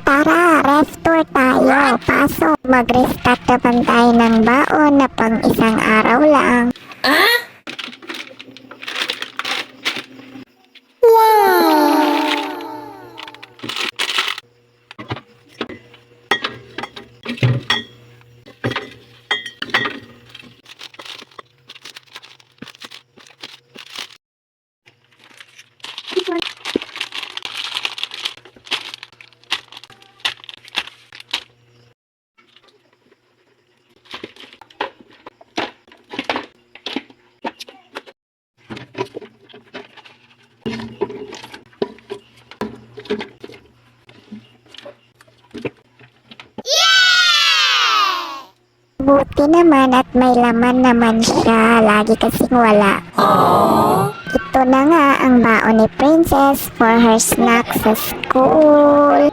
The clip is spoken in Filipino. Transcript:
Tara, ref tour tayo. Pasok, mag-restock naman tayo ng baon na pang isang araw lang. Buti naman at may laman naman siya. Lagi kasing wala. Ito na nga ang baon ni Princess for her snack sa school.